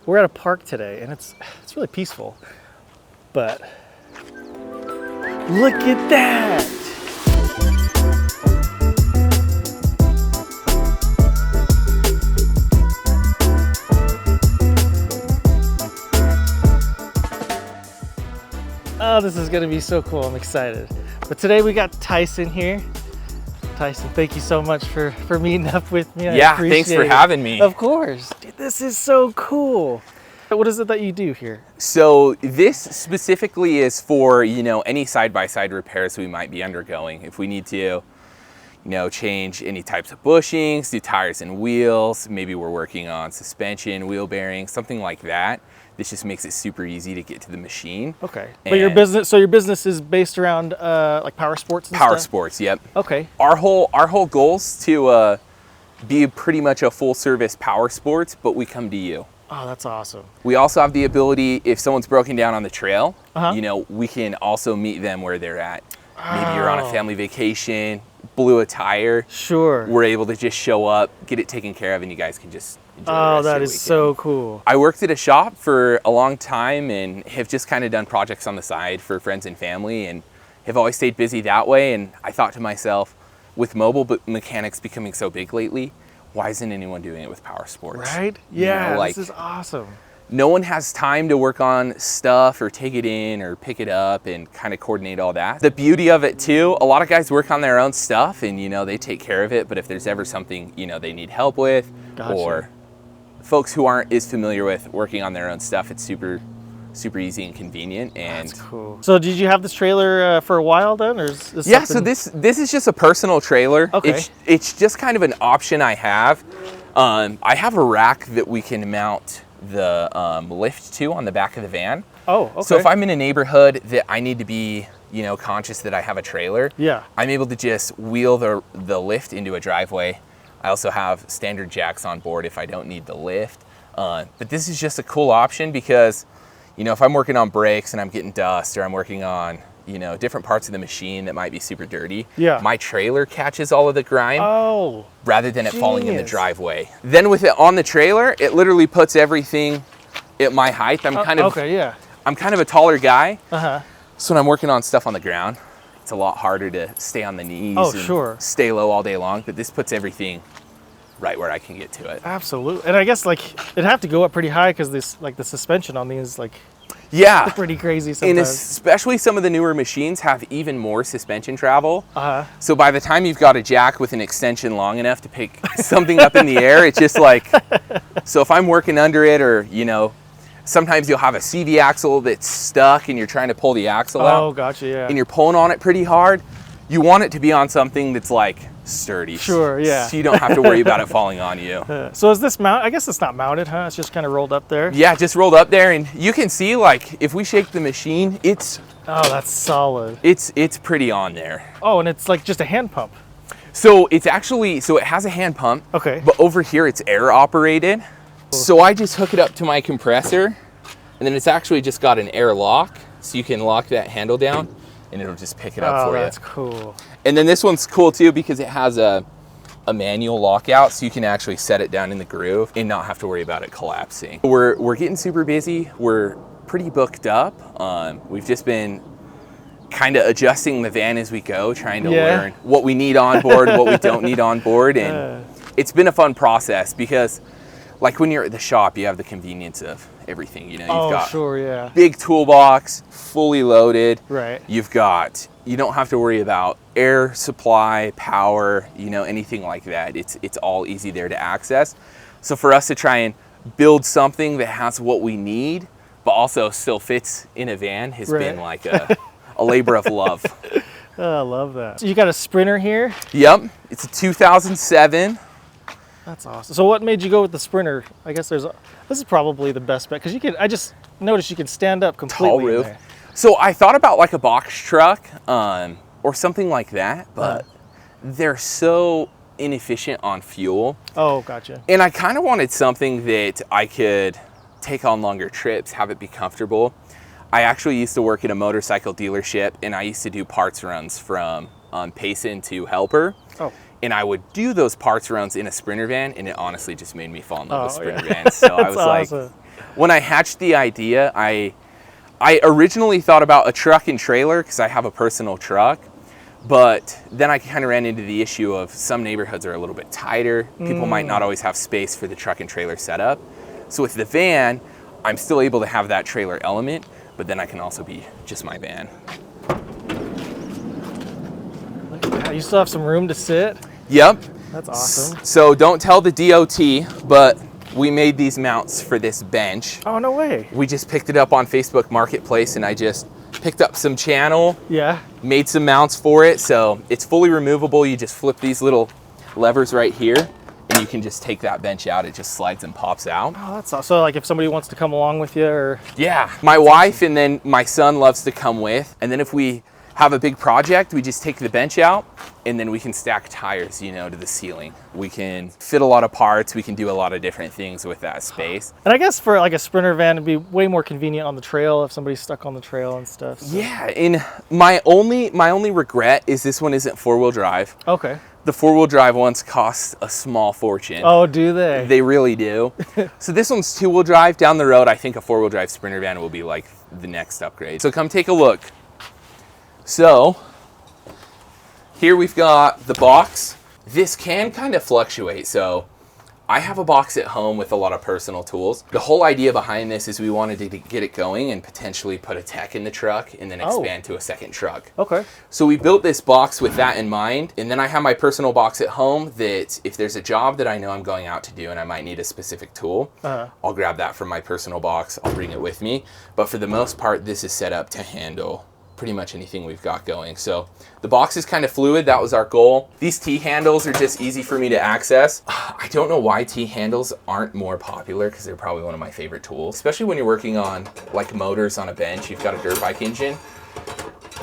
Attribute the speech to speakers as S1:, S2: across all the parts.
S1: we're at a park today, and it's really peaceful. But look at that! Oh, this is gonna be so cool. I'm excited. But today we got Tyson here. Tyson, thank you so much for meeting up with me.
S2: Yeah, thanks for having me.
S1: Of course. Dude, this is so cool. What is it that you do here?
S2: So this specifically is for, any side-by-side repairs we might be undergoing. If we need to, change any types of bushings, do tires and wheels, maybe we're working on suspension, wheel bearings, something like that. This just makes it super easy to get to the machine.
S1: Okay. But your business is based around like Powersports and
S2: Powersports, yep.
S1: Okay.
S2: Our whole goal is to be pretty much a full service Powersports, but we come to you.
S1: Oh, that's awesome.
S2: We also have the ability, if someone's broken down on the trail, we can also meet them where they're at. Maybe you're on a family vacation, blew a tire.
S1: Sure.
S2: We're able to just show up, get it taken care of, and you guys can just enjoy the rest
S1: Oh,
S2: of
S1: that
S2: your
S1: is
S2: weekend.
S1: so cool.
S2: I worked at a shop for a long time and have just kind of done projects on the side for friends and family and have always stayed busy that way. And I thought to myself, with mobile mechanics becoming so big lately, why isn't anyone doing it with Powersports?
S1: Right? Yeah, this is awesome.
S2: No one has time to work on stuff or take it in or pick it up and kind of coordinate all that. The beauty of it too, a lot of guys work on their own stuff and they take care of it, but if there's ever something they need help with, or folks who aren't as familiar with working on their own stuff, it's super easy and convenient. And
S1: that's cool. So did you have this trailer for a while then, or is this
S2: so this is just a personal trailer.
S1: Okay.
S2: It's just kind of an option I have. I have a rack that we can mount the lift to on the back of the van.
S1: Oh, okay.
S2: So if I'm in a neighborhood that I need to be, conscious that I have a trailer, I'm able to just wheel the lift into a driveway. I also have standard jacks on board if I don't need the lift. But this is just a cool option because, if I'm working on brakes and I'm getting dust, or I'm working on, different parts of the machine that might be super dirty, my trailer catches all of the grime rather than it falling in the driveway. Then with it on the trailer, it literally puts everything at my height. I'm kind of a taller guy. So when I'm working on stuff on the ground, it's a lot harder to stay on the knees and stay low all day long, but this puts everything right where I can get to it.
S1: Absolutely. And I guess it'd have to go up pretty high because the suspension on these pretty crazy sometimes.
S2: And especially some of the newer machines have even more suspension travel. So by the time you've got a jack with an extension long enough to pick something up in the air, it's just so if I'm working under it, or sometimes you'll have a CV axle that's stuck and you're trying to pull the axle out.
S1: Oh, gotcha, yeah.
S2: And you're pulling on it pretty hard. You want it to be on something that's sturdy.
S1: Sure, yeah.
S2: So you don't have to worry about it falling on you.
S1: So is this I guess it's not mounted, huh? It's just kind of rolled up there?
S2: Yeah, just rolled up there, and you can see if we shake the machine, it's...
S1: Oh, that's solid.
S2: It's pretty on there.
S1: Oh, and it's just a hand pump.
S2: So it's actually, it has a hand pump.
S1: Okay.
S2: But over here it's air operated. So I just hook it up to my compressor, and then it's actually just got an air lock, so you can lock that handle down and it'll just pick it up for you. Oh, that's
S1: cool.
S2: And then this one's cool too because it has a manual lockout, so you can actually set it down in the groove and not have to worry about it collapsing. We're getting super busy. We're pretty booked up. We've just been kind of adjusting the van as we go, trying to learn what we need on board, what we don't need on board, and it's been a fun process because when you're at the shop, you have the convenience of everything. You've got big toolbox, fully loaded.
S1: Right.
S2: You don't have to worry about air supply, power, anything like that. It's all easy there to access. So for us to try and build something that has what we need, but also still fits in a van has been a labor of love.
S1: Oh, I love that. So you got a Sprinter here?
S2: Yep, it's a 2007.
S1: That's awesome. So what made you go with the Sprinter? I guess this is probably the best bet because I just noticed you can stand up completely.
S2: Tall roof. So I thought about a box truck or something like that, but they're so inefficient on fuel.
S1: Oh, gotcha.
S2: And I kind of wanted something that I could take on longer trips, have it be comfortable. I actually used to work at a motorcycle dealership, and I used to do parts runs from Payson to Helper. Oh. And I would do those parts runs in a Sprinter van, and it honestly just made me fall in love with Sprinter vans. So I was awesome. when I hatched the idea, I originally thought about a truck and trailer because I have a personal truck. But then I kind of ran into the issue of some neighborhoods are a little bit tighter. People might not always have space for the truck and trailer setup. So with the van, I'm still able to have that trailer element, but then I can also be just my van.
S1: Look at that. You still have some room to sit?
S2: Yep.
S1: That's awesome.
S2: So don't tell the DOT, but we made these mounts for this bench.
S1: Oh, no way.
S2: We just picked it up on Facebook Marketplace, and I just picked up some channel, made some mounts for it. So it's fully removable. You just flip these little levers right here and you can just take that bench out. It just slides and pops out.
S1: Oh, that's awesome. So like if somebody wants to come along with you or...
S2: Yeah, my wife and then my son loves to come with. And then if we have a big project, we just take the bench out and then we can stack tires, you know, to the ceiling. We can fit a lot of parts. We can do a lot of different things with that space.
S1: And I guess for like a Sprinter van, it'd be way more convenient on the trail if somebody's stuck on the trail and stuff. So.
S2: Yeah, and my only regret is this one isn't 4-wheel drive.
S1: Okay.
S2: The 4-wheel drive ones cost a small fortune.
S1: Oh, do they?
S2: They really do. So this one's 2-wheel drive. Down the road, I think a 4-wheel drive Sprinter van will be like the next upgrade. So come take a look. So here we've got the box. This can kind of fluctuate. So I have a box at home with a lot of personal tools. The whole idea behind this is we wanted to get it going and potentially put a tech in the truck and then expand to a second truck.
S1: Okay.
S2: So we built this box with that in mind. And then I have my personal box at home that if there's a job that I know I'm going out to do and I might need a specific tool, I'll grab that from my personal box. I'll bring it with me. But for the most part, this is set up to handle pretty much anything we've got going. So the box is kind of fluid. That was our goal. These T-handles are just easy for me to access. I don't know why T-handles aren't more popular because they're probably one of my favorite tools, especially when you're working on like motors on a bench. You've got a dirt bike engine.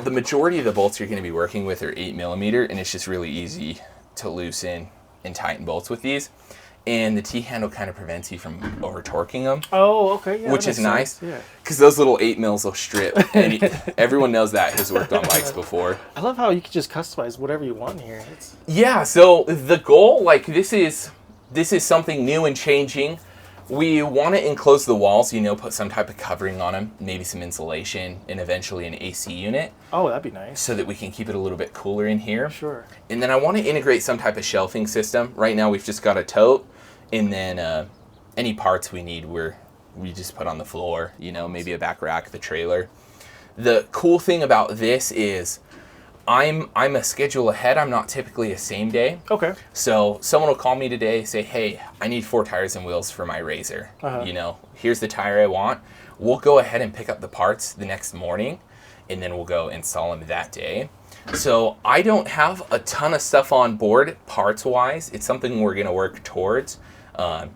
S2: The majority of the bolts you're going to be working with are 8mm, and it's just really easy to loosen and tighten bolts with these. And the T-handle kind of prevents you from over-torquing them.
S1: Oh, okay. Yeah,
S2: which is nice.
S1: Yeah.
S2: Because those little 8mm will strip. And everyone knows that, has worked on bikes before.
S1: I love how you can just customize whatever you want here.
S2: Yeah, so the goal, like this is something new and changing. We want to enclose the walls, you know, put some type of covering on them, maybe some insulation, and eventually an AC unit.
S1: Oh, that'd be nice.
S2: So that we can keep it a little bit cooler in here.
S1: Sure.
S2: And then I want to integrate some type of shelving system. Right now we've just got a tote. And then any parts we need, we just put on the floor, you know, maybe a back rack, the trailer. The cool thing about this is I'm a schedule ahead. I'm not typically a same day.
S1: Okay.
S2: So someone will call me today, say, hey, I need 4 tires and wheels for my Razor. You know, here's the tire I want. We'll go ahead and pick up the parts the next morning, and then we'll go install them that day. So I don't have a ton of stuff on board parts-wise. It's something we're going to work towards.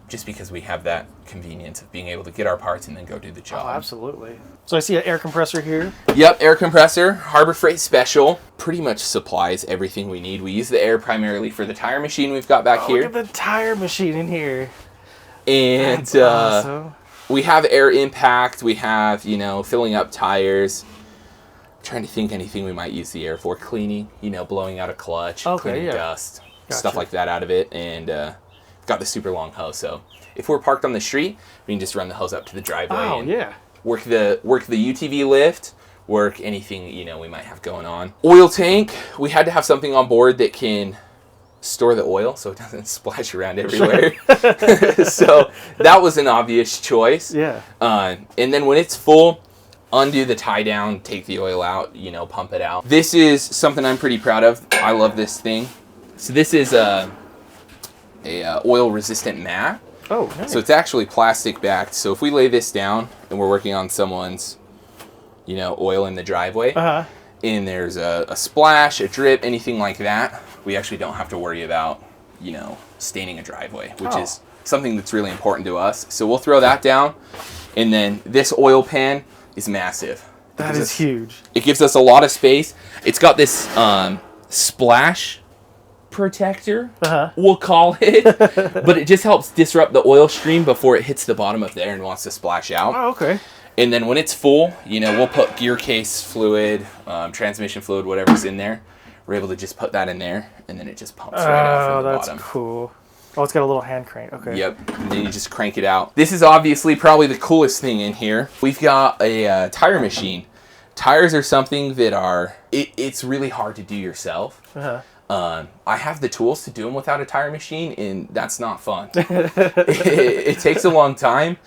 S2: Just because we have that convenience of being able to get our parts and then go do the job.
S1: Oh, absolutely. So I see an air compressor here.
S2: Yep, air compressor, Harbor Freight Special. Pretty much supplies everything we need. We use the air primarily for the tire machine we've got back here.
S1: Look at the tire machine in here.
S2: And
S1: that's awesome.
S2: We have air impact. We have, you know, filling up tires. Trying to think anything we might use the air for. Cleaning, you know, blowing out a clutch, cleaning dust, stuff like that out of it. And got the super long hose, so if we're parked on the street, we can just run the hose up to the driveway and work the UTV lift, work anything, you know, we might have going on. Oil tank, we had to have something on board that can store the oil so it doesn't splash around everywhere. So that was an obvious choice.
S1: Yeah.
S2: And then when it's full, undo the tie down, take the oil out, you know, pump it out. This is something I'm pretty proud of. I love this thing. So this is a oil resistant mat.
S1: Oh, nice.
S2: So it's actually plastic backed. So if we lay this down and we're working on someone's, you know, oil in the driveway, and there's a splash, a drip, anything like that, we actually don't have to worry about, you know, staining a driveway, which is something that's really important to us. So we'll throw that down, and then this oil pan is massive.
S1: That is huge.
S2: It gives us a lot of space. It's got this splash protector, we'll call it, but it just helps disrupt the oil stream before it hits the bottom of there and wants to splash out.
S1: Oh, okay.
S2: And then when it's full, you know, we'll put gear case fluid, transmission fluid, whatever's in there. We're able to just put that in there, and then it just pumps right out from the bottom.
S1: Oh, that's cool. Oh, it's got a little hand crank. Okay.
S2: Yep. And then you just crank it out. This is obviously probably the coolest thing in here. We've got a tire machine. Tires are something that are, it's really hard to do yourself. I have the tools to do them without a tire machine, and that's not fun. It takes a long time.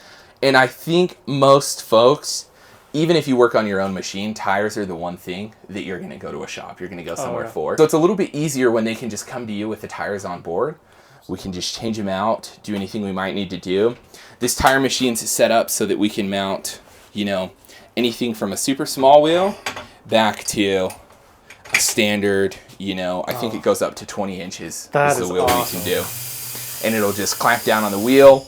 S2: And I think most folks, even if you work on your own machine, tires are the one thing that you're going to go to a shop. You're going to go somewhere for. So it's a little bit easier when they can just come to you with the tires on board. We can just change them out, do anything we might need to do. This tire machine's set up so that we can mount, you know, anything from a super small wheel back to a standard, you know, I think it goes up to 20 inches
S1: that
S2: is the wheel
S1: awesome.
S2: we can do. And it'll just clamp down on the wheel.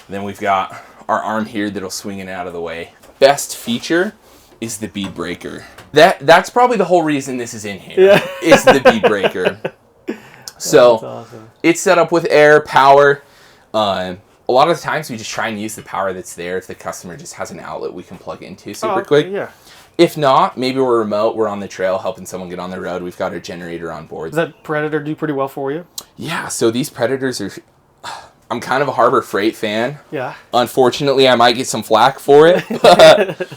S2: Then we've got our arm here that'll swing it out of the way. Best feature is the bead breaker. That's probably the whole reason this is in here, is the bead breaker. So awesome. It's set up with air, power. A lot of the times we just try and use the power that's there. If the customer just has an outlet we can plug into super quick.
S1: Yeah.
S2: If not, maybe we're remote, we're on the trail helping someone get on the road. We've got a generator on board.
S1: Does that Predator do pretty well for you? Yeah,
S2: so these Predators are... I'm kind of a Harbor Freight fan.
S1: Yeah.
S2: Unfortunately, I might get some flack for it, but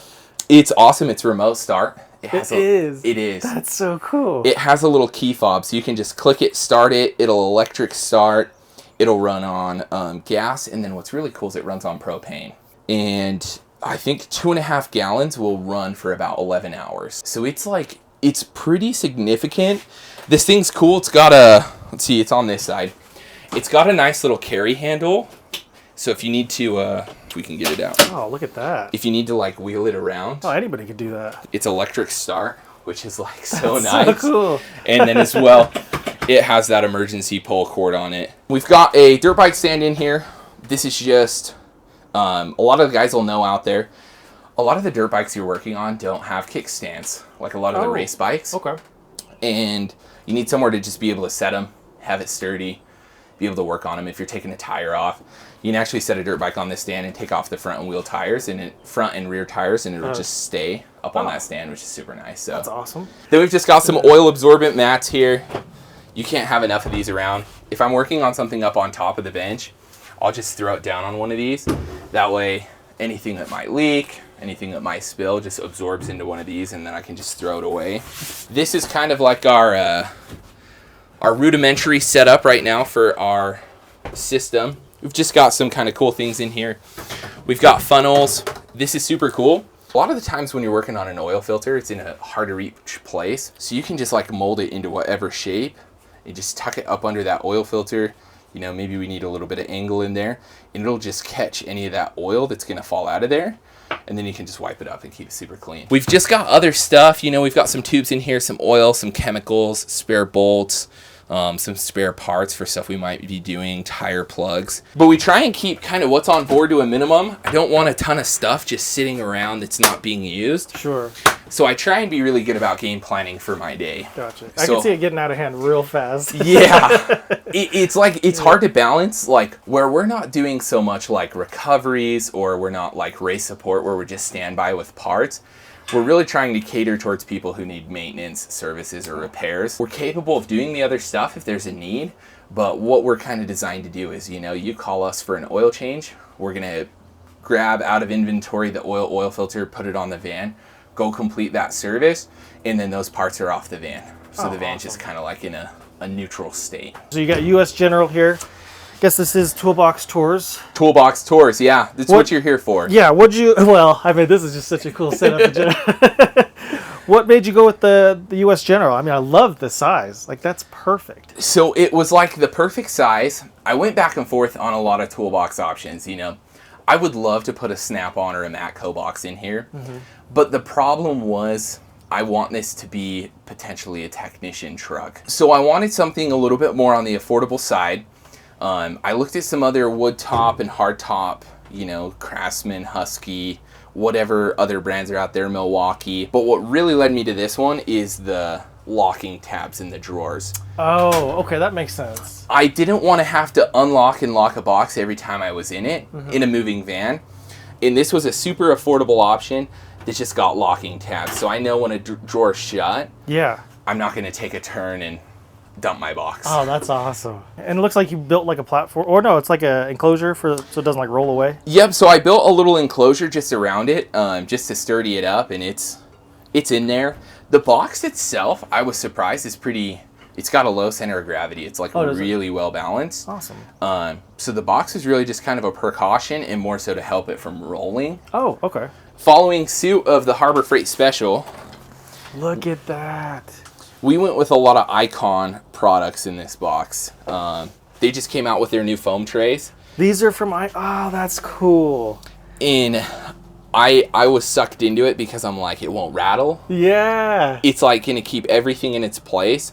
S2: it's awesome. It's remote start.
S1: It is.
S2: It is.
S1: That's so cool.
S2: It has a little key fob, so you can just click it, start it. It'll electric start. It'll run on gas, and then what's really cool is it runs on propane. And I think 2.5 gallons will run for about 11 hours. So it's pretty significant. This thing's cool. It's got let's see, it's on this side. It's got a nice little carry handle. So if you need to, if we can get it out.
S1: Oh, look at that.
S2: If you need to like wheel it around.
S1: Oh, anybody could do that.
S2: It's electric start, which is like so nice.
S1: So cool.
S2: And then as well, it has that emergency pull cord on it. We've got a dirt bike stand in here. This is just, a lot of the guys will know out there, a lot of the dirt bikes you're working on don't have kickstands, like a lot of the race bikes.
S1: Okay.
S2: And you need somewhere to just be able to set them, have it sturdy, be able to work on them. If you're taking a tire off, you can actually set a dirt bike on this stand and take off the front and wheel tires and front and rear tires, and it'll just stay up on that stand, which is super nice. So
S1: that's awesome.
S2: Then we've just got some oil absorbent mats here. You can't have enough of these around. If I'm working on something up on top of the bench, I'll just throw it down on one of these. That way, anything that might leak, anything that might spill just absorbs into one of these, and then I can just throw it away. This is kind of like our rudimentary setup right now for our system. We've just got some kind of cool things in here. We've got funnels. This is super cool. A lot of the times when you're working on an oil filter, it's in a hard to reach place. So you can just like mold it into whatever shape and just tuck it up under that oil filter. You know, maybe we need a little bit of angle in there, and it'll just catch any of that oil that's gonna fall out of there. And then you can just wipe it up and keep it super clean. We've just got other stuff. You know, we've got some tubes in here, some oil, some chemicals, spare bolts, some spare parts for stuff we might be doing, tire plugs. But we try and keep kind of what's on board to a minimum. I don't want a ton of stuff just sitting around that's not being used.
S1: Sure.
S2: So I try and be really good about game planning for my day.
S1: Gotcha. I can see it getting out of hand real fast.
S2: Yeah. It's hard to balance, like where we're not doing so much like recoveries, or we're not like race support where we're just standby with parts. We're really trying to cater towards people who need maintenance, services, or repairs. We're capable of doing the other stuff if there's a need, but what we're kind of designed to do is, you know, you call us for an oil change, we're gonna grab out of inventory the oil filter, put it on the van, go complete that service, and then those parts are off the van. So the van's just kind of like in a neutral state.
S1: So you got US General here. Guess this is Toolbox Tours.
S2: Toolbox Tours, yeah. That's what you're here for.
S1: Yeah, well, I mean, this is just such a cool setup. What made you go with the US General? I mean, I love the size. Like, that's perfect.
S2: So it was like the perfect size. I went back and forth on a lot of toolbox options, you know. I would love to put a Snap-on or a Matco box in here. Mm-hmm. But the problem was, I want this to be potentially a technician truck. So I wanted something a little bit more on the affordable side. I looked at some other wood top and hard top, you know, Craftsman, Husky, whatever other brands are out there, Milwaukee. But what really led me to this one is the locking tabs in the drawers.
S1: Oh, okay, that makes sense.
S2: I didn't want to have to unlock and lock a box every time I was in it, in a moving van. And this was a super affordable option that just got locking tabs. So I know when a drawer's shut, I'm not going to take a turn and dump my box.
S1: Oh, that's awesome. And it looks like you built like a platform, or no, it's like a enclosure so it doesn't like roll away.
S2: Yep, so I built a little enclosure just around it, just to sturdy it up, and it's in there. The box itself, I was surprised, it's got a low center of gravity. It's like really well balanced.
S1: Awesome.
S2: So the box is really just kind of a precaution and more so to help it from rolling.
S1: Oh, okay.
S2: Following suit of the Harbor Freight Special.
S1: Look at that.
S2: We went with a lot of Icon products in this box. They just came out with their new foam trays.
S1: These are from oh, that's cool.
S2: And I was sucked into it because I'm like, it won't rattle.
S1: Yeah.
S2: It's like going to keep everything in its place.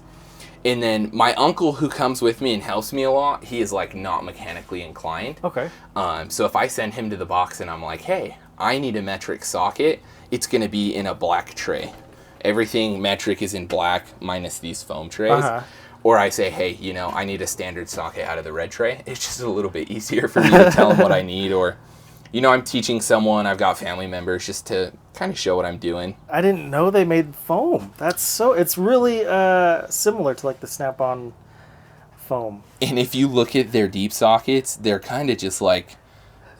S2: And then my uncle who comes with me and helps me a lot, he is like not mechanically inclined.
S1: Okay.
S2: So if I send him to the box and I'm like, hey, I need a metric socket, it's going to be in a black tray. Everything metric is in black minus these foam trays. Or I say, hey, you know, I need a standard socket out of the red tray. It's just a little bit easier for me to tell them what I need. Or, you know, I'm teaching someone, I've got family members, just to kind of show what I'm doing.
S1: I didn't know they made foam. It's really similar to like the Snap-on foam.
S2: And if you look at their deep sockets, they're kind of just like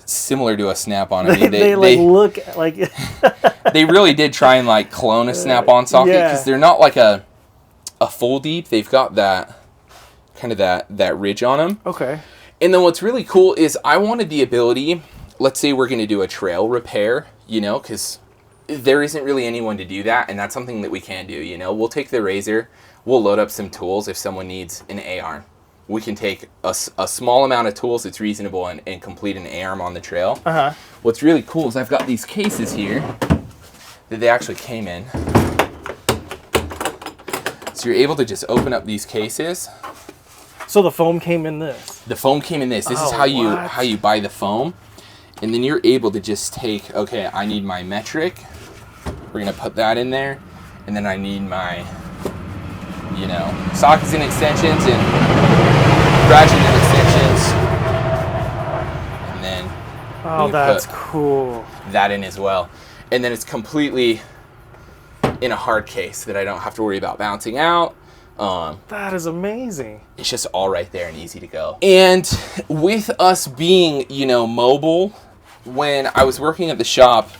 S2: similar to a Snap-on. I mean,
S1: they look like
S2: they really did try and like clone a Snap-on socket because they're not like a full deep. They've got that kind of that ridge on them.
S1: Okay.
S2: And then what's really cool is I wanted the ability, let's say we're going to do a trail repair, you know, because there isn't really anyone to do that, and that's something that we can do, you know. We'll take the razor, we'll load up some tools if someone needs an A-arm. We can take a small amount of tools that's reasonable and complete an A-arm on the trail. What's really cool is I've got these cases here that they actually came in. So you're able to just open up these cases.
S1: So the foam came in this?
S2: The foam came in this. This is how you buy the foam. And then you're able to just take, okay, I need my metric. We're going to put that in there. And then I need my, you know, sockets and extensions and ratchet and extensions. And then
S1: that's cool.
S2: That in as well. And then it's completely in a hard case that I don't have to worry about bouncing out.
S1: That is amazing.
S2: It's just all right there and easy to go. And with us being, you know, mobile, when I was working at the shop,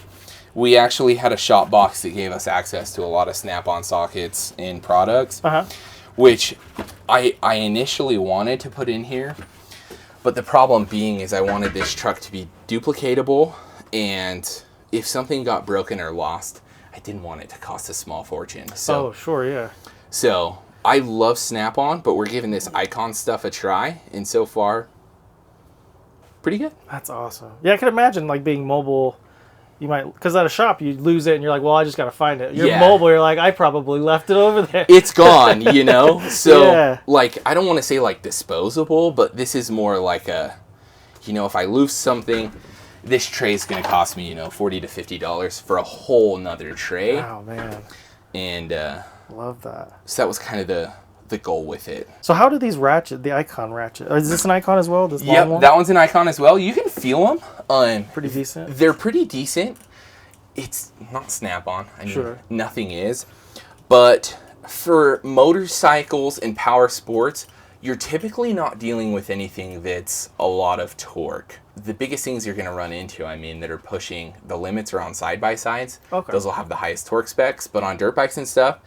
S2: we actually had a shop box that gave us access to a lot of Snap-on sockets and products, which I initially wanted to put in here. But the problem being is I wanted this truck to be duplicatable, and if something got broken or lost, I didn't want it to cost a small fortune. So,
S1: sure, yeah.
S2: So I love Snap-on, but we're giving this Icon stuff a try, and so far, pretty good.
S1: That's awesome. Yeah, I can imagine like being mobile. You might, because at a shop you lose it and you're like, well, I just got to find it. You're mobile, you're like, I probably left it over there.
S2: It's gone, you know? So, like, I don't want to say like disposable, but this is more like a, you know, if I lose something, this tray is going to cost me, you know, $40 to $50 for a whole nother tray.
S1: Wow, man.
S2: And
S1: love that.
S2: So that was kind of the goal with it.
S1: So how do these ratchet, the Icon ratchet, is this an Icon as well? This
S2: yep,
S1: long one?
S2: That one's an Icon as well. You can feel them.
S1: Pretty decent?
S2: They're pretty decent. It's not Snap-on. I mean,
S1: sure.
S2: Nothing is. But for motorcycles and power sports, you're typically not dealing with anything that's a lot of torque. The biggest things you're going to run into, I mean, that are pushing the limits are on side-by-sides.
S1: Okay.
S2: Those will have the highest torque specs. But on dirt bikes and stuff,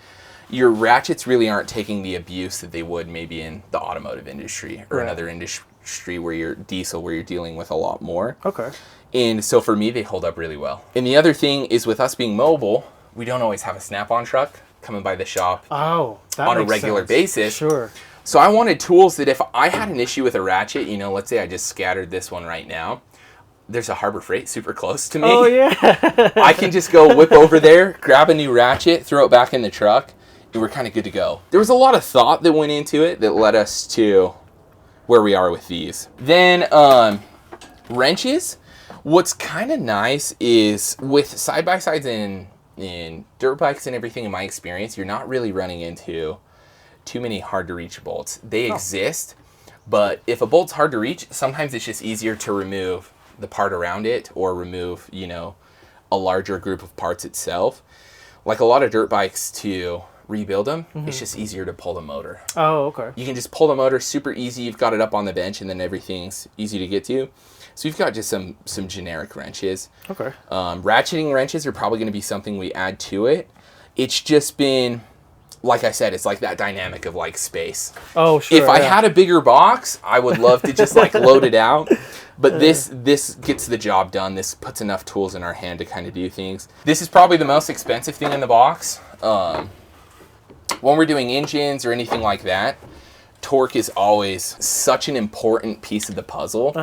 S2: your ratchets really aren't taking the abuse that they would maybe in the automotive industry or another industry where you're diesel, where you're dealing with a lot more.
S1: Okay.
S2: And so for me, they hold up really well. And the other thing is with us being mobile, we don't always have a Snap-on truck coming by the shop on a regular basis.
S1: Sure.
S2: So I wanted tools that if I had an issue with a ratchet, you know, let's say I just scattered this one right now, there's a Harbor Freight super close to me.
S1: Oh, yeah.
S2: I can just go whip over there, grab a new ratchet, throw it back in the truck, and we're kind of good to go. There was a lot of thought that went into it that led us to where we are with these. Then wrenches. What's kind of nice is with side-by-sides in dirt bikes and everything, in my experience, you're not really running into too many hard-to-reach bolts. They exist, but if a bolt's hard to reach, sometimes it's just easier to remove the part around it or remove, you know, a larger group of parts itself. Like a lot of dirt bikes too, rebuild them, it's just easier to pull the motor.
S1: Oh, okay.
S2: You can just pull the motor super easy. You've got it up on the bench, and then everything's easy to get to. So you've got just some generic wrenches.
S1: Okay.
S2: Ratcheting wrenches are probably going to be something we add to it. It's just been, like I said, it's like that dynamic of like space.
S1: Oh, sure.
S2: If I had a bigger box, I would love to just like load it out. But this gets the job done. This puts enough tools in our hand to kind of do things. This is probably the most expensive thing in the box. When we're doing engines or anything like that, torque is always such an important piece of the puzzle.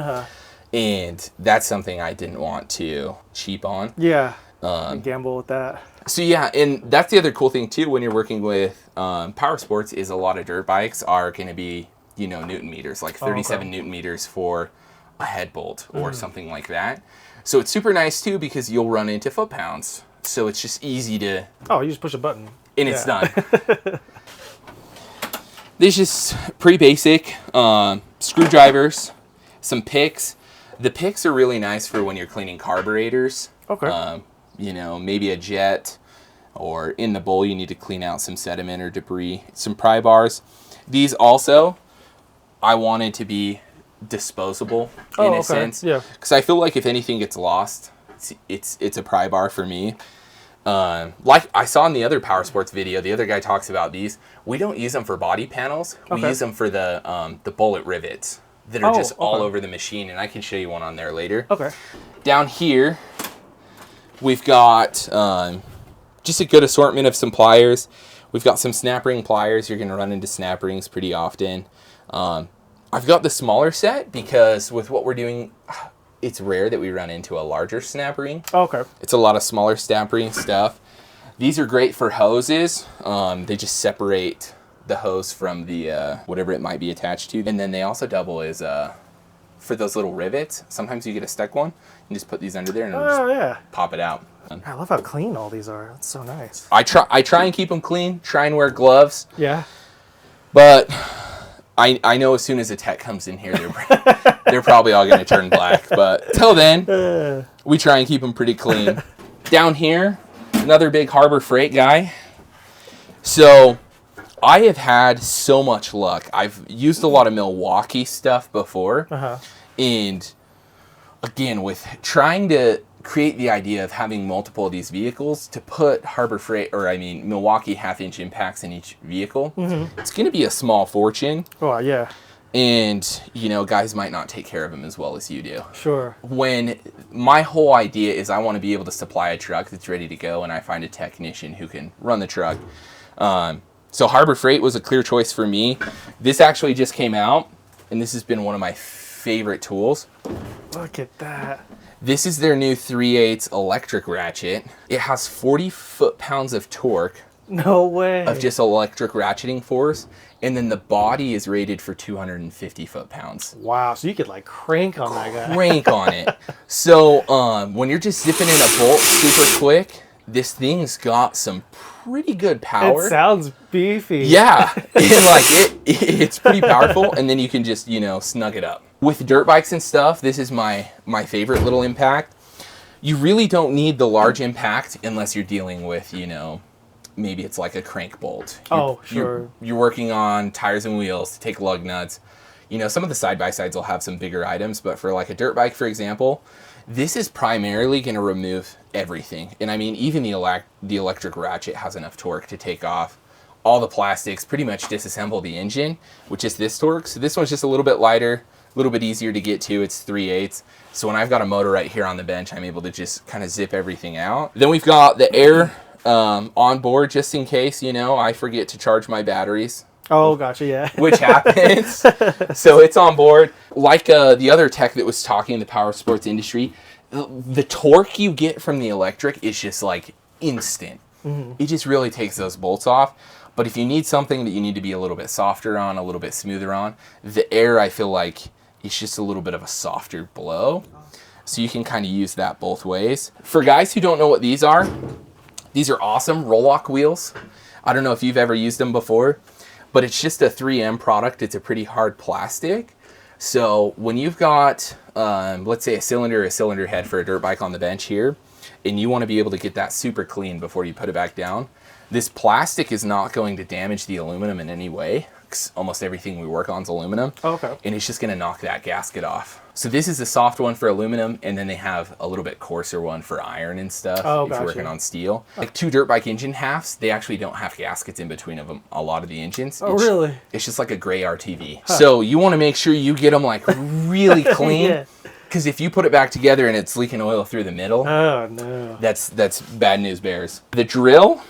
S2: And that's something I didn't want to cheap on.
S1: Yeah, gamble with that.
S2: So yeah, and that's the other cool thing too when you're working with Powersports is a lot of dirt bikes are going to be, you know, Newton meters, like 37 Newton meters for a head bolt or something like that. So it's super nice too because you'll run into foot-pounds. So it's just easy to...
S1: Oh, you just push a button.
S2: And it's done. This is pretty basic. Screwdrivers, some picks. The picks are really nice for when you're cleaning carburetors.
S1: Okay.
S2: You know, maybe a jet, or in the bowl you need to clean out some sediment or debris. Some pry bars. These also, I wanted to be disposable in a sense.
S1: Yeah.
S2: Because I feel like if anything gets lost, it's a pry bar for me. Like I saw in the other Powersports video, the other guy talks about these. We don't use them for body panels. We use them for the bullet rivets that are just all over the machine, and I can show you one on there later.
S1: Okay.
S2: Down here, we've got just a good assortment of some pliers. We've got some snap ring pliers. You're going to run into snap rings pretty often. I've got the smaller set because with what we're doing, it's rare that we run into a larger snap ring.
S1: Okay.
S2: It's a lot of smaller snap ring stuff. These are great for hoses. They just separate the hose from the whatever it might be attached to. And then they also double as for those little rivets. Sometimes you get a stuck one. You just put these under there and it'll just pop it out.
S1: I love how clean all these are. That's so nice.
S2: I try and keep them clean. Try and wear gloves.
S1: Yeah.
S2: But I know as soon as a tech comes in here, they're probably all going to turn black. But till then, we try and keep them pretty clean. Down here, another big Harbor Freight guy. So I have had so much luck. I've used a lot of Milwaukee stuff before. And again, with trying to create the idea of having multiple of these vehicles, to put Harbor Freight, or I mean Milwaukee half-inch impacts in each vehicle, it's going to be a small fortune.
S1: Oh, yeah.
S2: And, you know, guys might not take care of them as well as you do.
S1: Sure.
S2: When my whole idea is I want to be able to supply a truck that's ready to go, and I find a technician who can run the truck. So Harbor Freight was a clear choice for me. This actually just came out, and this has been one of my favorite tools.
S1: Look at that.
S2: This is their new 3/8 electric ratchet. It has 40 foot-pounds of torque.
S1: No way.
S2: Of just electric ratcheting force. And then the body is rated for 250 foot-pounds.
S1: Wow, so you could like crank on that guy.
S2: Crank on it. So when you're just zipping in a bolt super quick, this thing's got some pretty good power.
S1: It sounds beefy.
S2: Yeah, and like it's pretty powerful, and then you can just, you know, snug it up. With dirt bikes and stuff, this is my favorite little impact. You really don't need the large impact unless you're dealing with, you know, maybe it's like a crank bolt.
S1: Sure.
S2: You're working on tires and wheels to take lug nuts. You know, some of the side-by-sides will have some bigger items, but for like a dirt bike, for example, this is primarily going to remove everything. And I mean, even the electric ratchet has enough torque to take off all the plastics, pretty much disassemble the engine, which is this torque. So this one's just a little bit lighter, a little bit easier to get to. It's 3/8. So when I've got a motor right here on the bench, I'm able to just kind of zip everything out. Then we've got the air on board, just in case, you know, I forget to charge my batteries.
S1: Oh, gotcha, yeah.
S2: Which happens. So it's on board. Like the other tech that was talking in the power sports industry, the torque you get from the electric is just like instant. It just really takes those bolts off. But if you need something that you need to be a little bit softer on, a little bit smoother on, the air, I feel like, is just a little bit of a softer blow. So you can kind of use that both ways. For guys who don't know what these are awesome roll-lock wheels. I don't know if you've ever used them before, but it's just a 3M product. It's a pretty hard plastic. So when you've got, let's say a cylinder head for a dirt bike on the bench here, and you want to be able to get that super clean before you put it back down, this plastic is not going to damage the aluminum in any way. Almost everything we work on is aluminum.
S1: Okay.
S2: And it's just going to knock that gasket off. So this is the soft one for aluminum, and then they have a little bit coarser one for iron and stuff if you're working on steel. Like 2 dirt bike engine halves, they actually don't have gaskets in between of them, a lot of the engines.
S1: Oh, really?
S2: It's just like a gray RTV. Huh. So you want to make sure you get them like really clean. Because if you put it back together and it's leaking oil through the middle,
S1: oh no,
S2: that's bad news bears. The drill,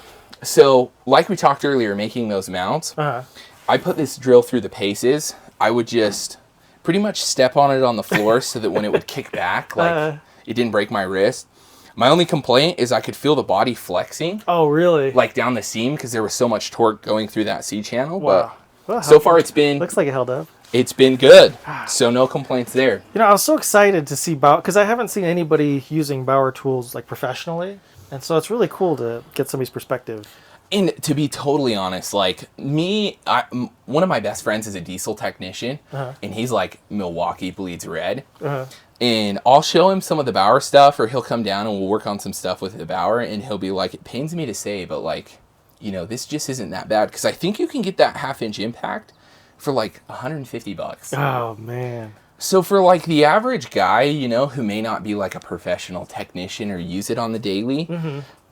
S2: so like we talked earlier, making those mounts, I put this drill through the paces. I would just pretty much step on it on the floor so that when it would kick back, like it didn't break my wrist. My only complaint is I could feel the body flexing.
S1: Oh, really?
S2: Like down the seam because there was so much torque going through that C channel.
S1: Wow.
S2: But so far it's been...
S1: Looks like it held up.
S2: It's been good. So no complaints there.
S1: You know, I was so excited to see Bauer, because I haven't seen anybody using Bauer tools like professionally. And so it's really cool to get somebody's perspective.
S2: And to be totally honest, like me, one of my best friends is a diesel technician, and he's like Milwaukee bleeds red. And I'll show him some of the Bauer stuff, or he'll come down and we'll work on some stuff with the Bauer, and he'll be like, it pains me to say, but like, you know, this just isn't that bad. Because I think you can get that 1/2-inch impact for like $150.
S1: Oh, man.
S2: So for like the average guy, you know, who may not be like a professional technician or use it on the daily,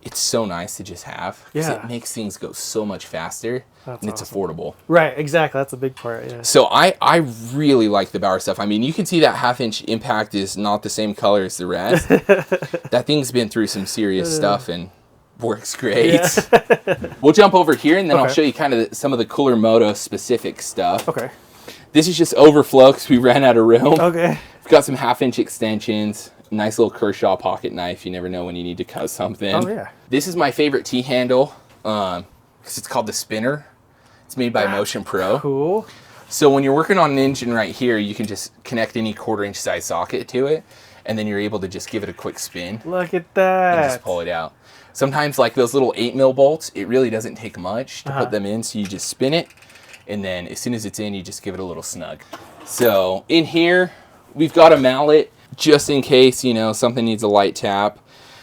S2: it's so nice to just have. Because it makes things go so much faster. And it's affordable.
S1: Right, exactly. That's a big part, yeah.
S2: So I really like the Bauer stuff. I mean, you can see that 1/2-inch impact is not the same color as the rest. That thing's been through some serious stuff and works great. Yeah. We'll jump over here and then I'll show you kind of some of the cooler moto specific stuff.
S1: Okay.
S2: This is just overflow because we ran out of room.
S1: Okay.
S2: We've got some 1/2-inch extensions. Nice little Kershaw pocket knife. You never know when you need to cut something.
S1: Oh, yeah.
S2: This is my favorite T-handle because it's called the Spinner. It's made by Motion Pro.
S1: Cool.
S2: So when you're working on an engine right here, you can just connect any 1/4-inch size socket to it, and then you're able to just give it a quick spin.
S1: Look at that.
S2: And just pull it out. Sometimes like those little 8mm bolts, it really doesn't take much to put them in, so you just spin it, and then as soon as it's in, you just give it a little snug. So in here, we've got a mallet, just in case, you know, something needs a light tap.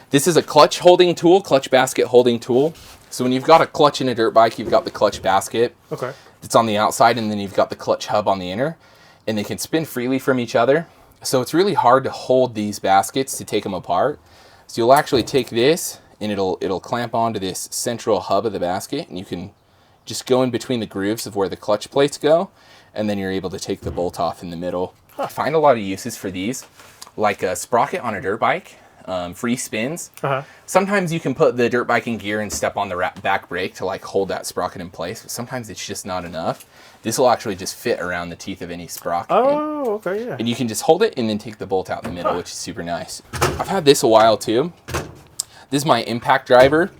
S2: This is a clutch holding tool, clutch basket holding tool. So when you've got a clutch in a dirt bike, you've got the clutch basket. Okay. It's on the outside, and then you've got the clutch hub on the inner, and they can spin freely from each other. So it's really hard to hold these baskets to take them apart. So you'll actually take this, and it'll clamp onto this central hub of the basket, and you can just go in between the grooves of where the clutch plates go, and then you're able to take the bolt off in the middle. I find a lot of uses for these, like a sprocket on a dirt bike, free spins. Sometimes you can put the dirt bike in gear and step on the back brake to like hold that sprocket in place, but sometimes it's just not enough. This will actually just fit around the teeth of any sprocket.
S1: Oh, okay, yeah.
S2: And you can just hold it and then take the bolt out in the middle, which is super nice. I've had this a while too. This is my impact driver.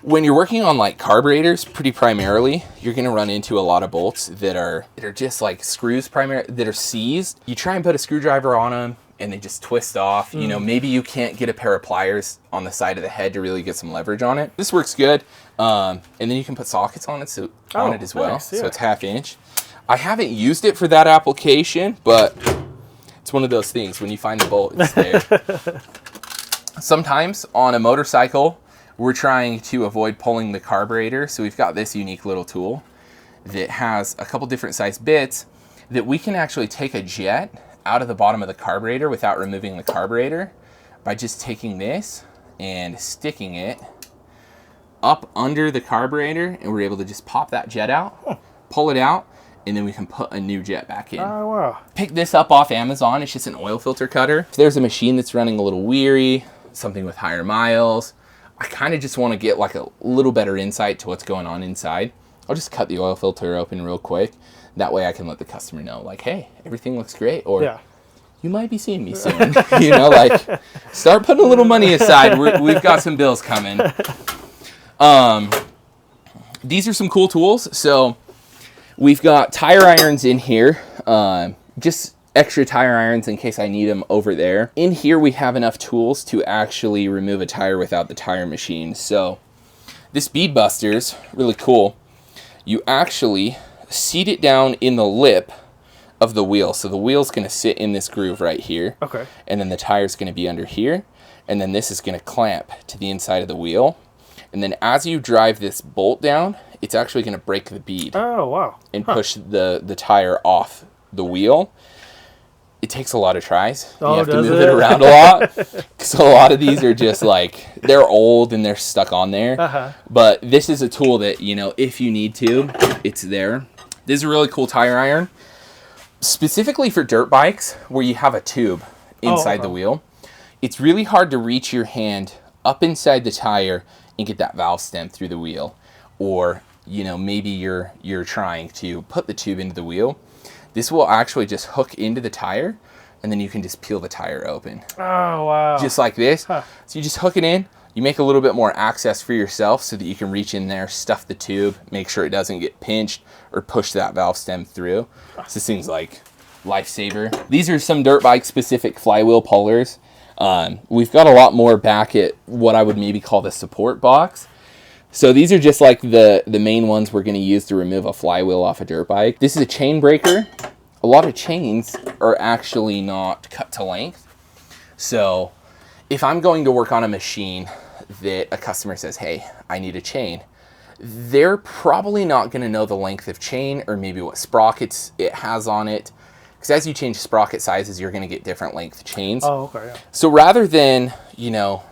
S2: When you're working on like carburetors, pretty primarily, you're gonna run into a lot of bolts that are just like screws that are seized. You try and put a screwdriver on them and they just twist off. You know, maybe you can't get a pair of pliers on the side of the head to really get some leverage on it. This works good. And then you can put sockets on it as well.
S1: Nice, yeah.
S2: So it's 1/2-inch. I haven't used it for that application, but it's one of those things. When you find the bolt, it's there. Sometimes on a motorcycle, we're trying to avoid pulling the carburetor. So we've got this unique little tool that has a couple different size bits that we can actually take a jet out of the bottom of the carburetor without removing the carburetor by just taking this and sticking it up under the carburetor, and we're able to just pop that jet out, pull it out, and then we can put a new jet back in.
S1: Oh, wow.
S2: Pick this up off Amazon. It's just an oil filter cutter. If there's a machine that's running a little weary, something with higher miles, I kind of just want to get like a little better insight to what's going on inside. I'll just cut the oil filter open real quick. That way I can let the customer know, like, hey, everything looks great, or you might be seeing me soon. You know, like, start putting a little money aside. We've got some bills coming. These are some cool tools. So we've got tire irons in here, just extra tire irons in case I need them over there. In here we have enough tools to actually remove a tire without the tire machine. So this bead buster's really cool. You actually seat it down in the lip of the wheel. So the wheel's going to sit in this groove right here. Okay. And then the tire's going to be under here. and then this is going to clamp to the inside of the wheel. And then as you drive this bolt down, it's actually going to break the bead.
S1: Oh, wow.
S2: And push the tire off the wheel. It takes a lot of tries.
S1: Oh,
S2: you have to
S1: does
S2: move
S1: it
S2: it around a lot. So a lot of these are just like, they're old and they're stuck on there. But this is a tool that, you know, if you need to, it's there. This is a really cool tire iron. Specifically for dirt bikes where you have a tube inside the wheel. It's really hard to reach your hand up inside the tire and get that valve stem through the wheel. Or, you know, maybe you're trying to put the tube into the wheel. This will actually just hook into the tire, and then you can just peel the tire open.
S1: Oh, wow.
S2: Just like this. So you just hook it in. You make a little bit more access for yourself so that you can reach in there, stuff the tube, make sure it doesn't get pinched or push that valve stem through. So this thing's like lifesaver. These are some dirt bike specific flywheel pullers. We've got a lot more back at what I would maybe call the support box. So these are just like the main ones we're going to use to remove a flywheel off a dirt bike. This is a chain breaker. A lot of chains are actually not cut to length. So if I'm going to work on a machine that a customer says, hey, I need a chain, they're probably not going to know the length of chain or maybe what sprockets it has on it. Because as you change sprocket sizes, you're going to get different length chains.
S1: Oh, okay, yeah.
S2: So rather than, you know,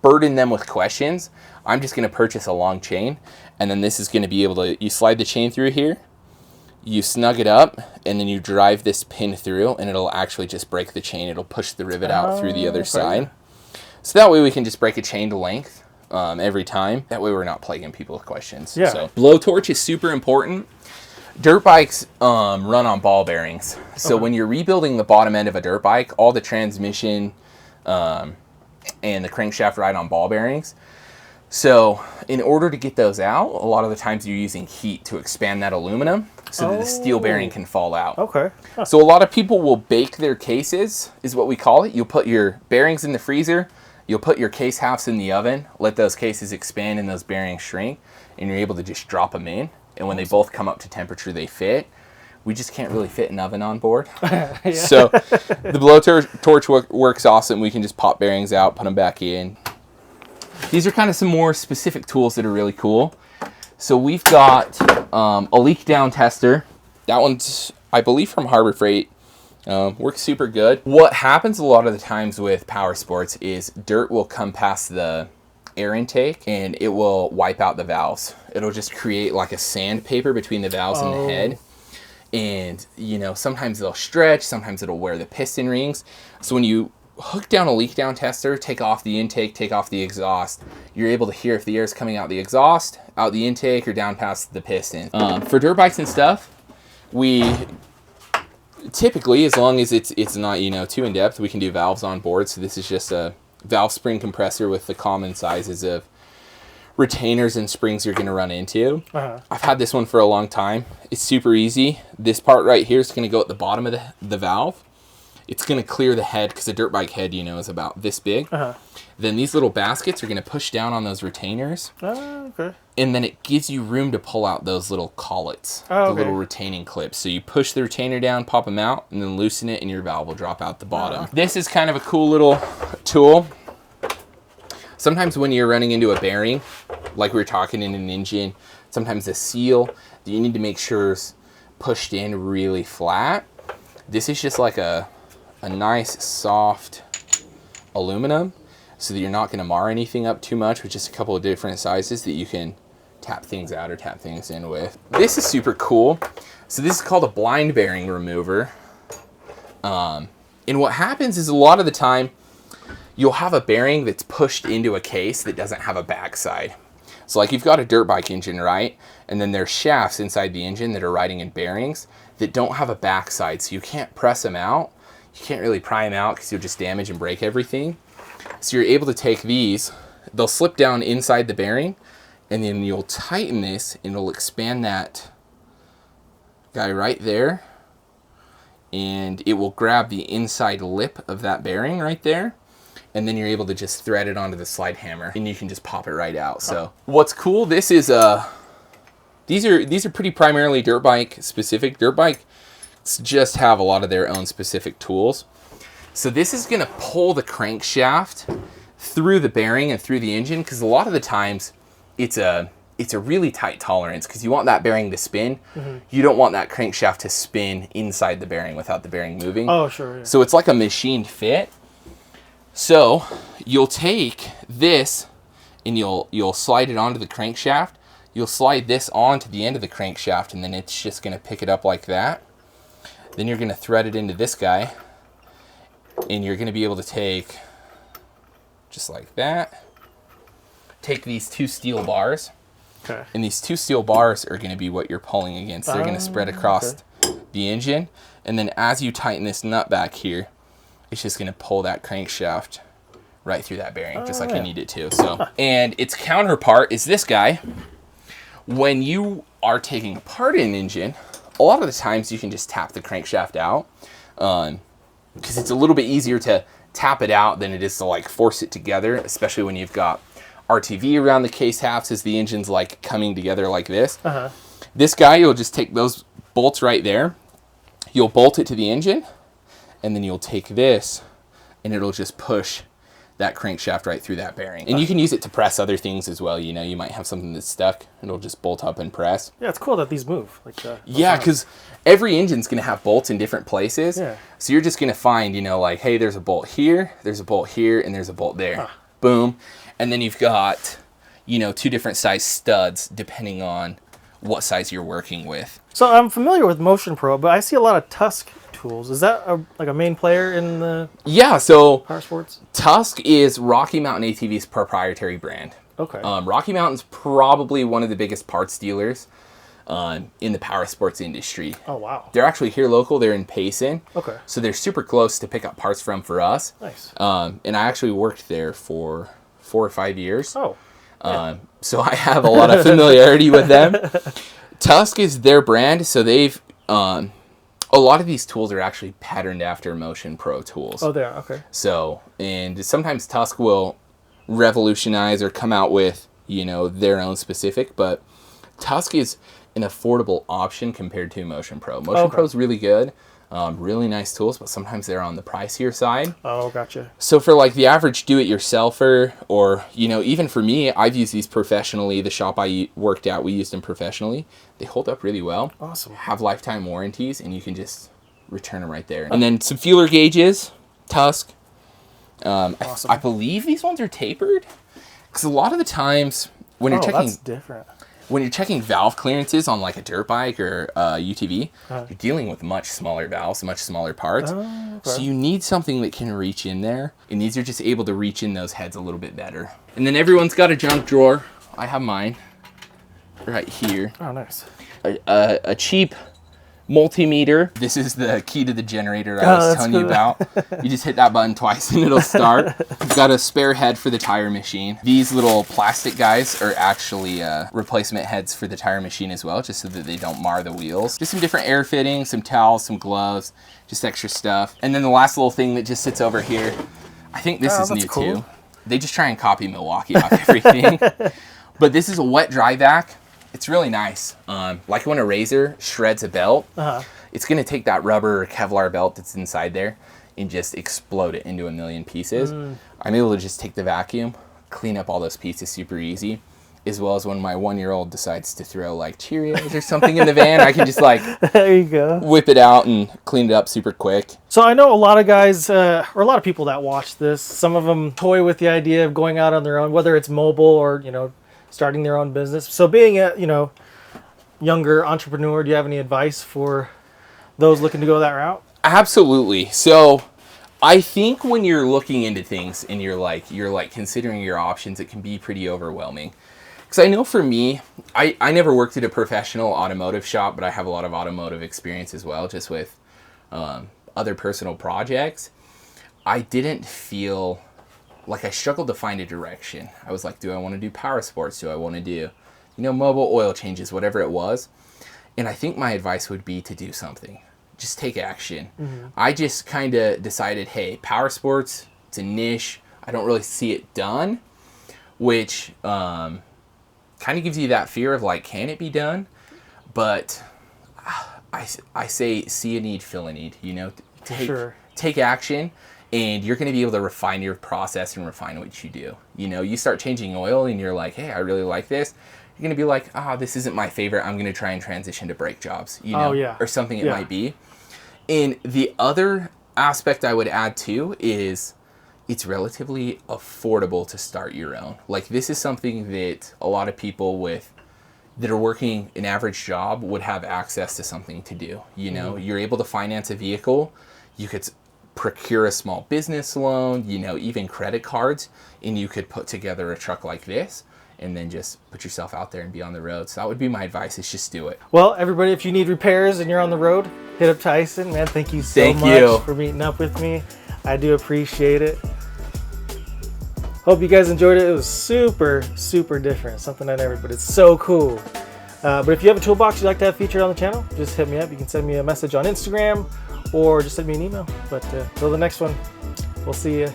S2: burden them with questions, I'm just going to purchase a long chain, and then this is going to be able to, you slide the chain through here, you snug it up, and then you drive this pin through, and it'll actually just break the chain. It'll push the rivet out through the other side. So that way we can just break a chain to length every time. That way we're not plaguing people with questions.
S1: Yeah.
S2: So blowtorch is super important. Dirt bikes run on ball bearings. So when you're rebuilding the bottom end of a dirt bike, all the transmission and the crankshaft ride on ball bearings. So in order to get those out, a lot of the times you're using heat to expand that aluminum so that the steel bearing can fall out.
S1: Okay.
S2: So a lot of people will bake their cases, is what we call it. You'll put your bearings in the freezer, you'll put your case halves in the oven, let those cases expand and those bearings shrink, and you're able to just drop them in. And when they both come up to temperature, they fit. We just can't really fit an oven on board. So the blowtorch works awesome. We can just pop bearings out, put them back in. These are kind of some more specific tools that are really cool. So we've got a leak down tester. That one's, I believe, from Harbor Freight. Works super good. What happens a lot of the times with Powersports is dirt will come past the air intake and it will wipe out the valves. It'll just create like a sandpaper between the valves and the head. And, you know, sometimes they'll stretch, sometimes it'll wear the piston rings. So when you hook down a leak down tester, take off the intake, take off the exhaust, you're able to hear if the air is coming out the exhaust, out the intake, or down past the piston. For dirt bikes and stuff, we typically, as long as it's not, you know, too in depth, we can do valves on board. So this is just a valve spring compressor with the common sizes of retainers and springs you're going to run into. I've had this one for a long time. It's super easy. This part right here is going to go at the bottom of the valve. It's going to clear the head because a dirt bike head, you know, is about this big. Then these little baskets are going to push down on those retainers.
S1: Okay.
S2: And then it gives you room to pull out those little collets, the little retaining clips. So you push the retainer down, pop them out, and then loosen it, and your valve will drop out the bottom. This is kind of a cool little tool. Sometimes when you're running into a bearing, like we were talking in an engine, sometimes the seal that you need to make sure is pushed in really flat. This is just like a nice soft aluminum so that you're not going to mar anything up too much with just a couple of different sizes that you can tap things out or tap things in with. This is super cool. So this is called a blind bearing remover. And what happens is a lot of the time you'll have a bearing that's pushed into a case that doesn't have a backside. So like you've got a dirt bike engine, right? And then there's shafts inside the engine that are riding in bearings that don't have a backside. So you can't press them out. You can't really pry them out because you'll just damage and break everything. So you're able to take these, they'll slip down inside the bearing, and then you'll tighten this and it'll expand that guy right there. And it will grab the inside lip of that bearing right there. And then you're able to just thread it onto the slide hammer and you can just pop it right out. So what's cool, this is these are pretty primarily dirt bike specific. Dirt bikes just have a lot of their own specific tools. So this is gonna pull the crankshaft through the bearing and through the engine, because a lot of the times it's a really tight tolerance because you want that bearing to spin. You don't want that crankshaft to spin inside the bearing without the bearing moving.
S1: Oh, sure. Yeah.
S2: So it's like a machined fit. So you'll take this and you'll slide it onto the crankshaft. You'll slide this onto the end of the crankshaft, and then it's just going to pick it up like that. Then you're going to thread it into this guy, and you're going to be able to take, just like that, take these 2 steel bars.
S1: Okay.
S2: And these 2 steel bars are going to be what you're pulling against. They're going to spread across the engine. And then as you tighten this nut back here, it's just going to pull that crankshaft right through that bearing, just like you need it to. So, and its counterpart is this guy. When you are taking apart an engine, a lot of the times you can just tap the crankshaft out, because it's a little bit easier to tap it out than it is to like force it together, especially when you've got RTV around the case halves as the engine's like coming together like this. This guy, you'll just take those bolts right there, you'll bolt it to the engine, and then you'll take this and it'll just push that crankshaft right through that bearing. And you can use it to press other things as well. You know, you might have something that's stuck, it'll just bolt up and press.
S1: Yeah, it's cool that these move.
S2: Yeah, because every engine's going to have bolts in different places.
S1: Yeah.
S2: So you're just going to find, you know, like, hey, there's a bolt here, there's a bolt here, and there's a bolt there. Boom. And then you've got, you know, 2 different size studs depending on what size you're working with.
S1: So I'm familiar with Motion Pro, but I see a lot of Tusk tools. Is that like a main player in the
S2: so
S1: Powersports?
S2: Tusk is Rocky Mountain ATV's proprietary brand.
S1: Okay.
S2: Rocky Mountain's probably one of the biggest parts dealers in the Powersports industry.
S1: Oh, wow.
S2: They're actually here local. They're in Payson.
S1: Okay.
S2: So they're super close to pick up parts from for us.
S1: Nice.
S2: And I actually worked there for 4 or 5 years.
S1: Oh. Yeah.
S2: So I have a lot of familiarity with them. Tusk is their brand, so they've a lot of these tools are actually patterned after Motion Pro tools.
S1: Oh, they are. Okay.
S2: So, and sometimes Tusk will revolutionize or come out with, you know, their own specific, but Tusk is an affordable option compared to Motion Pro. Motion Pro is really good. Really nice tools, but sometimes they're on the pricier side.
S1: Oh, gotcha.
S2: So for like the average do-it-yourselfer, or, you know, even for me, I've used these professionally. The shop I worked at, we used them professionally. They hold up really well.
S1: Awesome.
S2: Have lifetime warranties, and you can just return them right there. And then some feeler gauges, Tusk.
S1: Awesome.
S2: I believe these ones are tapered, because a lot of the times when you're checking,
S1: that's different.
S2: When you're checking valve clearances on like a dirt bike or UTV, you're dealing with much smaller valves, much smaller parts. Okay. So you need something that can reach in there, and these are just able to reach in those heads a little bit better. And then everyone's got a junk drawer. I have mine right here.
S1: Oh, nice.
S2: A cheap multimeter. This is the key to the generator I was telling you about. You just hit that button twice and it'll start. We've got a spare head for the tire machine. These little plastic guys are actually replacement heads for the tire machine as well, just so that they don't mar the wheels. Just some different air fittings, some towels, some gloves, just extra stuff. And then the last little thing that just sits over here, I think this is new too. They just try and copy Milwaukee off everything. But this is a wet dry vac. It's really nice. Like when a razor shreds a belt, it's going to take that rubber or Kevlar belt that's inside there and just explode it into a million pieces. I'm able to just take the vacuum, clean up all those pieces super easy, as well as when my 1-year-old decides to throw like Cheerios or something in the van, I can just like
S1: there you go,
S2: whip it out and clean it up super quick.
S1: So I know a lot of guys, or a lot of people that watch this, some of them toy with the idea of going out on their own, whether it's mobile or, you know, starting their own business. So being a, you know, younger entrepreneur, do you have any advice for those looking to go that route?
S2: Absolutely. So I think when you're looking into things and you're like considering your options, it can be pretty overwhelming. Because I know for me, I never worked at a professional automotive shop, but I have a lot of automotive experience as well, just with other personal projects. I didn't feel like I struggled to find a direction. I was like, do I want to do Powersports? Do I want to do, you know, mobile oil changes, whatever it was? And I think my advice would be to do something. Just take action. I just kind of decided, hey, Powersports, it's a niche. I don't really see it done, which kind of gives you that fear of like, can it be done? But I say, see a need, fill a need, you know, take action. and you're going to be able to refine your process and refine what you do. You know, you start changing oil and you're like, hey, I really like this. You're going to be like, this isn't my favorite. I'm going to try and transition to brake jobs, you know, or something it might be. And the other aspect I would add too is it's relatively affordable to start your own. Like, this is something that a lot of people that are working an average job would have access to something to do. You know, you're able to finance a vehicle. You could procure a small business loan, you know, even credit cards, and you could put together a truck like this and then just put yourself out there and be on the road. So that would be my advice, is just do it.
S1: Well, everybody, if you need repairs and you're on the road, hit up Tyson. Man, thank you so much for meeting up with me. I do appreciate it. Hope you guys enjoyed it. It was super, super different. Something I never, but it's so cool. But if you have a toolbox you'd like to have featured on the channel, just hit me up. You can send me a message on Instagram or just send me an email. But till the next one, we'll see you.